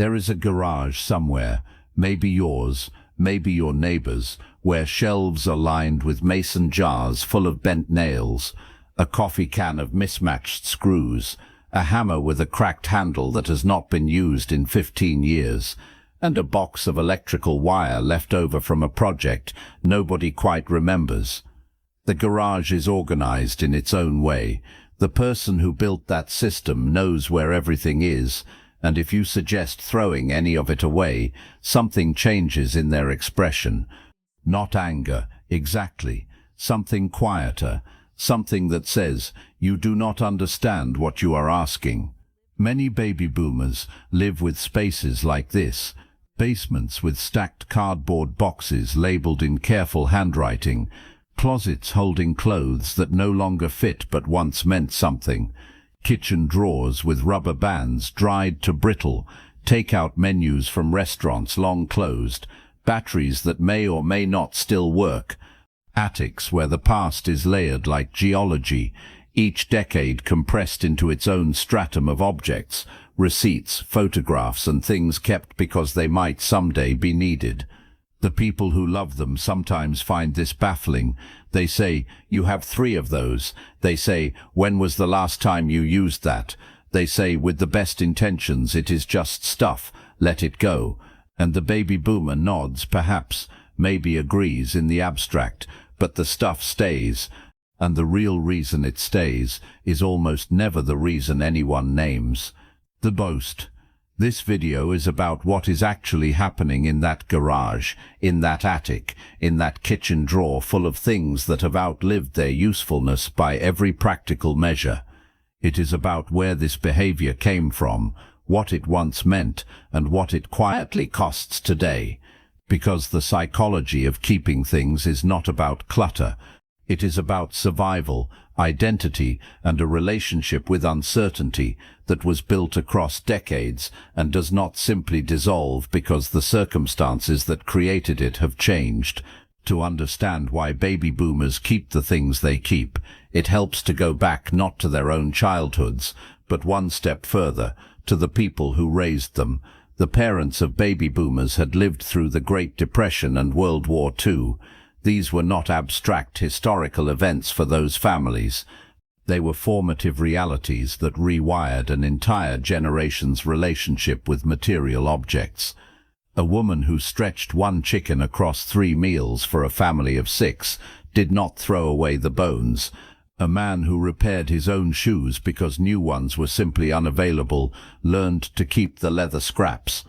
There is a garage somewhere, maybe yours, maybe your neighbor's, where shelves are lined with mason jars full of bent nails, a coffee can of mismatched screws, a hammer with a cracked handle that has not been used in 15 years, and a box of electrical wire left over from a project nobody quite remembers. The garage is organized in its own way. The person who built that system knows where everything is, and if you suggest throwing any of it away, something changes in their expression. Not anger, exactly. Something quieter, something that says, "You do not understand what you are asking." Many baby boomers live with spaces like this, basements with stacked cardboard boxes labeled in careful handwriting, closets holding clothes that no longer fit but once meant something, kitchen drawers with rubber bands dried to brittle, take-out menus from restaurants long closed, batteries that may or may not still work, attics where the past is layered like geology, each decade compressed into its own stratum of objects, receipts, photographs, and things kept because they might someday be needed. The people who love them sometimes find this baffling. They say, "You have 3 of those." They say, "When was the last time you used that?" They say, with the best intentions, "It is just stuff, let it go." And the baby boomer nods, perhaps, maybe agrees in the abstract, but the stuff stays. And the real reason it stays is almost never the reason anyone names. The boast. This video is about what is actually happening in that garage, in that attic, in that kitchen drawer full of things that have outlived their usefulness by every practical measure. It is about where this behavior came from, what it once meant, and what it quietly costs today. Because the psychology of keeping things is not about clutter. It is about survival, identity, and a relationship with uncertainty that was built across decades and does not simply dissolve because the circumstances that created it have changed. To understand why baby boomers keep the things they keep, it helps to go back not to their own childhoods, but one step further, to the people who raised them. The parents of baby boomers had lived through the Great Depression and World War II. These were not abstract historical events for those families. They were formative realities that rewired an entire generation's relationship with material objects. A woman who stretched 1 chicken across 3 meals for a family of 6 did not throw away the bones. A man who repaired his own shoes because new ones were simply unavailable learned to keep the leather scraps.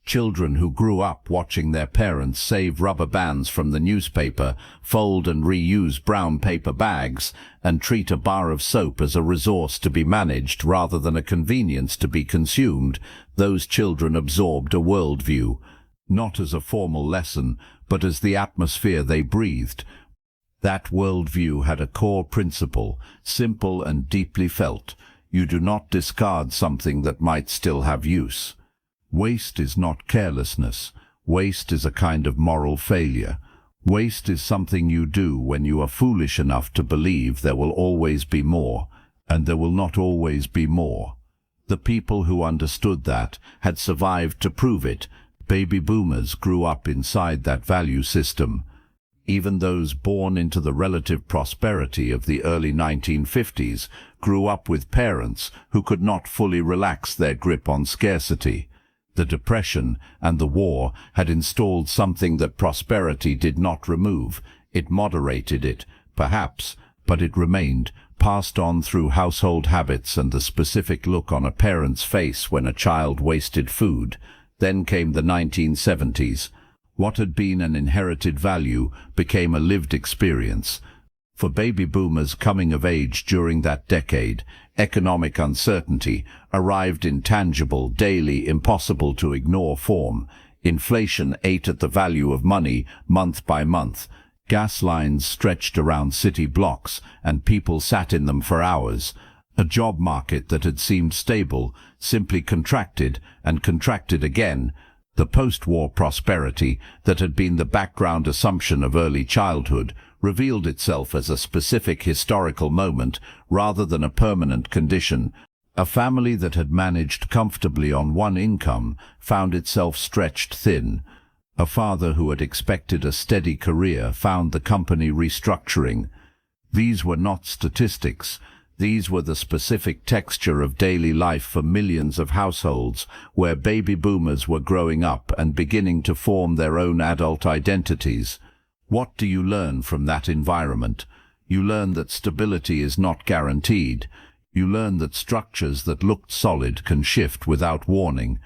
Children who grew up watching their parents save rubber bands from the newspaper, fold and reuse brown paper bags, and treat a bar of soap as a resource to be managed rather than a convenience to be consumed, those children absorbed a worldview, not as a formal lesson, but as the atmosphere they breathed. That worldview had a core principle, simple and deeply felt. You do not discard something that might still have use. Waste is not carelessness. Waste is a kind of moral failure. Waste is something you do when you are foolish enough to believe there will always be more, and there will not always be more. The people who understood that had survived to prove it. Baby boomers grew up inside that value system. Even those born into the relative prosperity of the early 1950s grew up with parents who could not fully relax their grip on scarcity. The Depression and the war had installed something that prosperity did not remove. It moderated it, perhaps, but it remained, passed on through household habits and the specific look on a parent's face when a child wasted food. Then came the 1970s. What had been an inherited value became a lived experience. For baby boomers coming of age during that decade, economic uncertainty arrived in tangible, daily, impossible to ignore form. Inflation ate at the value of money month by month. Gas lines stretched around city blocks, and people sat in them for hours. A job market that had seemed stable simply contracted and contracted again. The post-war prosperity that had been the background assumption of early childhood revealed itself as a specific historical moment rather than a permanent condition. A family that had managed comfortably on one income found itself stretched thin. A father who had expected a steady career found the company restructuring. These were not statistics. These were the specific texture of daily life for millions of households where baby boomers were growing up and beginning to form their own adult identities. What do you learn from that environment? You learn that stability is not guaranteed. You learn that structures that looked solid can shift without warning.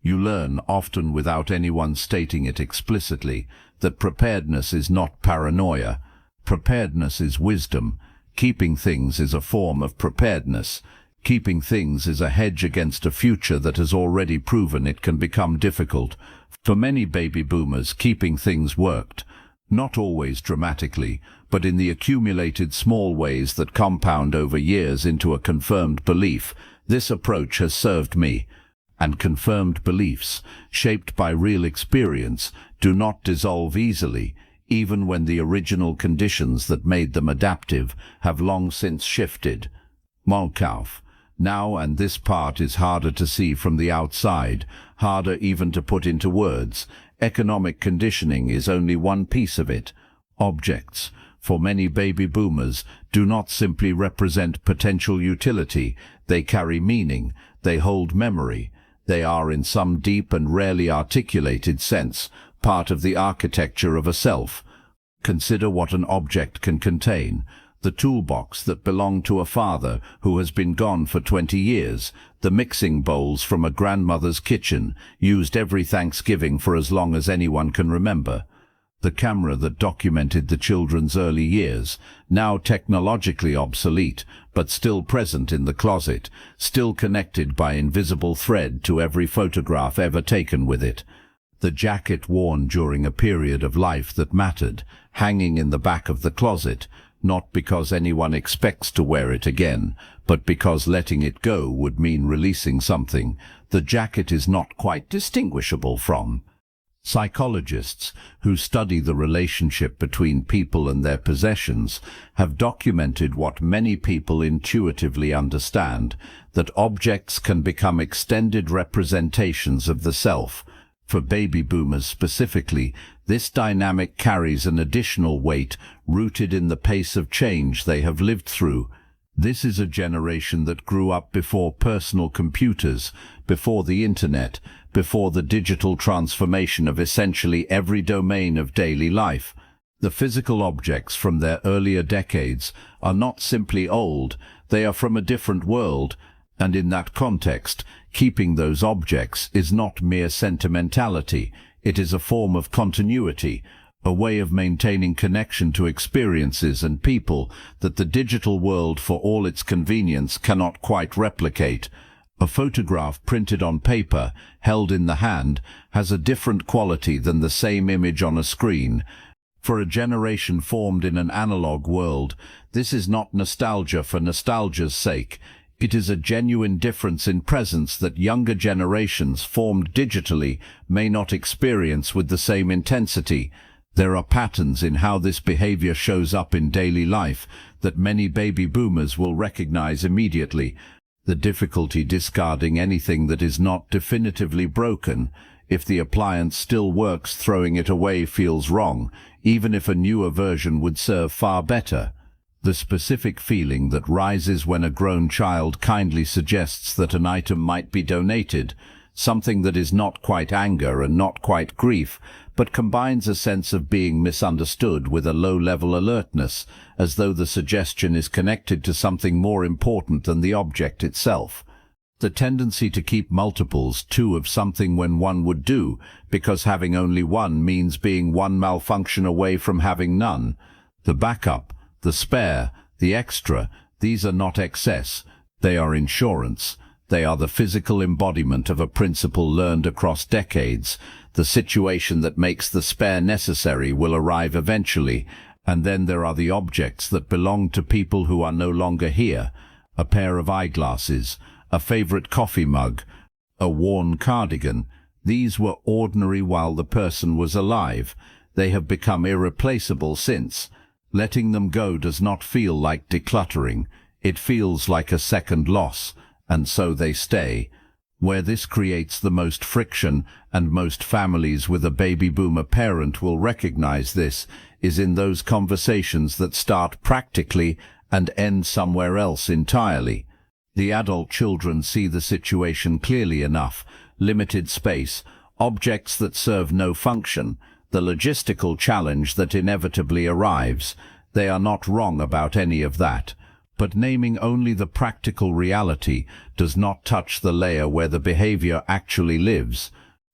You learn, often without anyone stating it explicitly, that preparedness is not paranoia. Preparedness is wisdom. Keeping things is a form of preparedness. Keeping things is a hedge against a future that has already proven it can become difficult. For many baby boomers, keeping things worked. Not always dramatically, but in the accumulated small ways that compound over years into a confirmed belief. This approach has served me. And confirmed beliefs, shaped by real experience, do not dissolve easily, even when the original conditions that made them adaptive have long since shifted. Malkauf. Now, and this part is harder to see from the outside, harder even to put into words. Economic conditioning is only one piece of it. Objects, for many baby boomers, do not simply represent potential utility. They carry meaning. They hold memory. They are, in some deep and rarely articulated sense, part of the architecture of a self. Consider what an object can contain. The toolbox that belonged to a father who has been gone for 20 years, the mixing bowls from a grandmother's kitchen, used every Thanksgiving for as long as anyone can remember. The camera that documented the children's early years, now technologically obsolete, but still present in the closet, still connected by invisible thread to every photograph ever taken with it. The jacket worn during a period of life that mattered, hanging in the back of the closet, not because anyone expects to wear it again, but because letting it go would mean releasing something. The jacket is not quite distinguishable from. Psychologists who study the relationship between people and their possessions have documented what many people intuitively understand, that objects can become extended representations of the self. For baby boomers specifically, this dynamic carries an additional weight rooted in the pace of change they have lived through. This is a generation that grew up before personal computers, before the internet, before the digital transformation of essentially every domain of daily life. The physical objects from their earlier decades are not simply old, they are from a different world, and in that context, keeping those objects is not mere sentimentality, it is a form of continuity, a way of maintaining connection to experiences and people that the digital world, for all its convenience, cannot quite replicate. A photograph printed on paper, held in the hand, has a different quality than the same image on a screen. For a generation formed in an analog world, this is not nostalgia for nostalgia's sake. It is a genuine difference in presence that younger generations formed digitally may not experience with the same intensity. There are patterns in how this behavior shows up in daily life that many baby boomers will recognize immediately. The difficulty discarding anything that is not definitively broken. If the appliance still works, throwing it away feels wrong, even if a newer version would serve far better. The specific feeling that rises when a grown child kindly suggests that an item might be donated, something that is not quite anger and not quite grief, but combines a sense of being misunderstood with a low-level alertness, as though the suggestion is connected to something more important than the object itself. The tendency to keep multiples, too, of something when one would do, because having only one means being one malfunction away from having none. The backup, the spare, the extra, these are not excess, they are insurance. They are the physical embodiment of a principle learned across decades. The situation that makes the spare necessary will arrive eventually, and then there are the objects that belong to people who are no longer here. A pair of eyeglasses, a favorite coffee mug, a worn cardigan. These were ordinary while the person was alive. They have become irreplaceable since. Letting them go does not feel like decluttering. It feels like a second loss. and so they stay. Where this creates the most friction, and most families with a baby boomer parent will recognize this, is in those conversations that start practically and end somewhere else entirely. The adult children see the situation clearly enough: limited space, objects that serve no function, the logistical challenge that inevitably arrives. They are not wrong about any of that. But naming only the practical reality does not touch the layer where the behavior actually lives.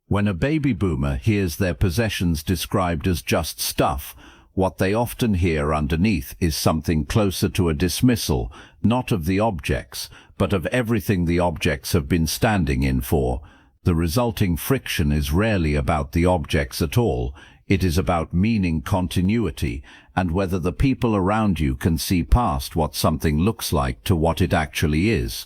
When a baby boomer hears their possessions described as just stuff, what they often hear underneath is something closer to a dismissal, not of the objects, but of everything the objects have been standing in for. The resulting friction is rarely about the objects at all. It is about meaning continuity, and whether the people around you can see past what something looks like to what it actually is.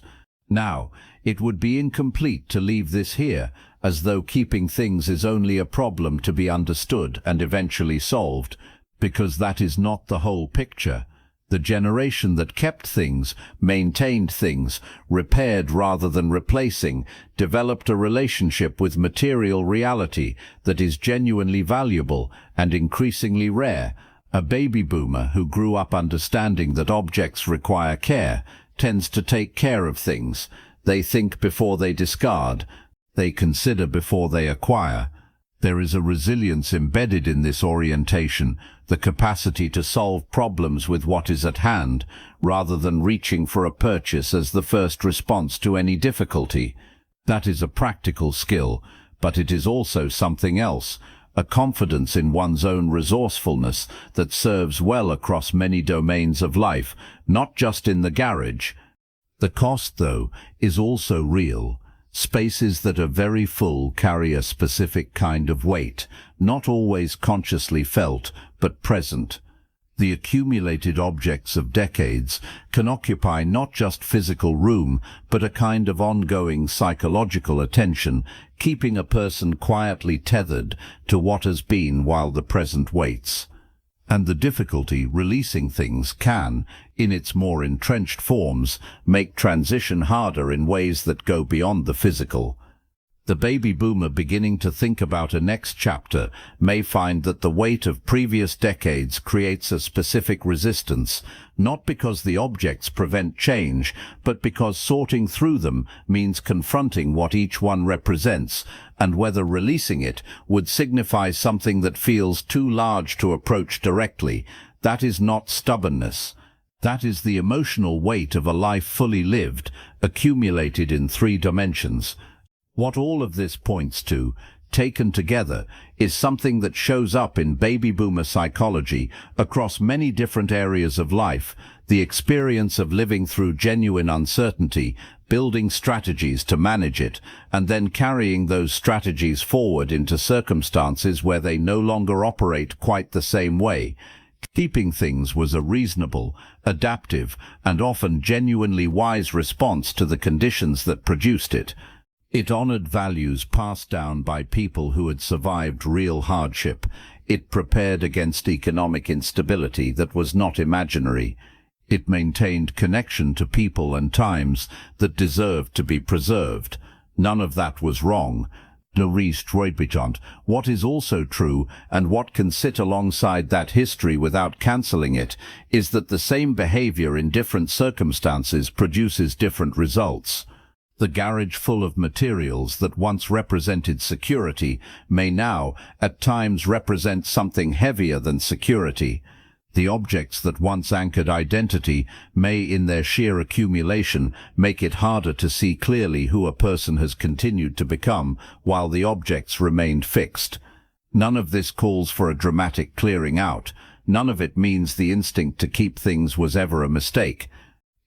Now, it would be incomplete to leave this here, as though keeping things is only a problem to be understood and eventually solved, because that is not the whole picture. The generation that kept things, maintained things, repaired rather than replacing, developed a relationship with material reality that is genuinely valuable and increasingly rare. A baby boomer who grew up understanding that objects require care tends to take care of things. They think before they discard. They consider before they acquire. There is a resilience embedded in this orientation, the capacity to solve problems with what is at hand, rather than reaching for a purchase as the first response to any difficulty. That is a practical skill, but it is also something else, a confidence in one's own resourcefulness that serves well across many domains of life, not just in the garage. The cost, though, is also real. Spaces that are very full carry a specific kind of weight, not always consciously felt, but present. The accumulated objects of decades can occupy not just physical room, but a kind of ongoing psychological attention, keeping a person quietly tethered to what has been while the present waits. And the difficulty releasing things can, in its more entrenched forms, make transition harder in ways that go beyond the physical. The baby boomer beginning to think about a next chapter may find that the weight of previous decades creates a specific resistance, not because the objects prevent change, but because sorting through them means confronting what each one represents, and whether releasing it would signify something that feels too large to approach directly. That is not stubbornness. That is the emotional weight of a life fully lived, accumulated in 3 dimensions. What all of this points to, taken together, is something that shows up in baby boomer psychology across many different areas of life: the experience of living through genuine uncertainty, building strategies to manage it, and then carrying those strategies forward into circumstances where they no longer operate quite the same way. Keeping things was a reasonable, adaptive, and often genuinely wise response to the conditions that produced it. It honored values passed down by people who had survived real hardship. It prepared against economic instability that was not imaginary. It maintained connection to people and times that deserved to be preserved. None of that was wrong. What is also true, and what can sit alongside that history without cancelling it, is that the same behavior in different circumstances produces different results. The garage full of materials that once represented security may now, at times, represent something heavier than security. The objects that once anchored identity may, in their sheer accumulation, make it harder to see clearly who a person has continued to become, while the objects remained fixed. None of this calls for a dramatic clearing out. None of it means the instinct to keep things was ever a mistake.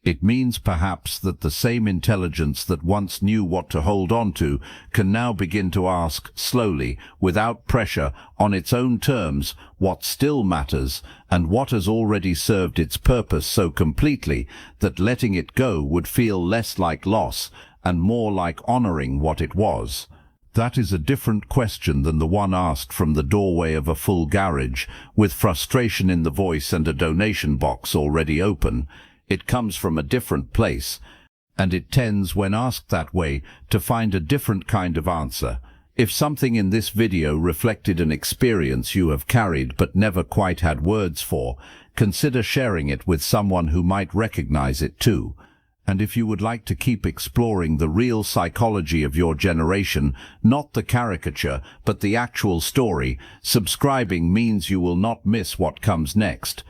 It means perhaps that the same intelligence that once knew what to hold on to can now begin to ask, slowly, without pressure, on its own terms, what still matters, and what has already served its purpose so completely that letting it go would feel less like loss and more like honoring what it was. That is a different question than the one asked from the doorway of a full garage, with frustration in the voice and a donation box already open. It comes from a different place, and it tends, when asked that way, to find a different kind of answer. If something in this video reflected an experience you have carried but never quite had words for, consider sharing it with someone who might recognize it too. And if you would like to keep exploring the real psychology of your generation, not the caricature, but the actual story, subscribing means you will not miss what comes next.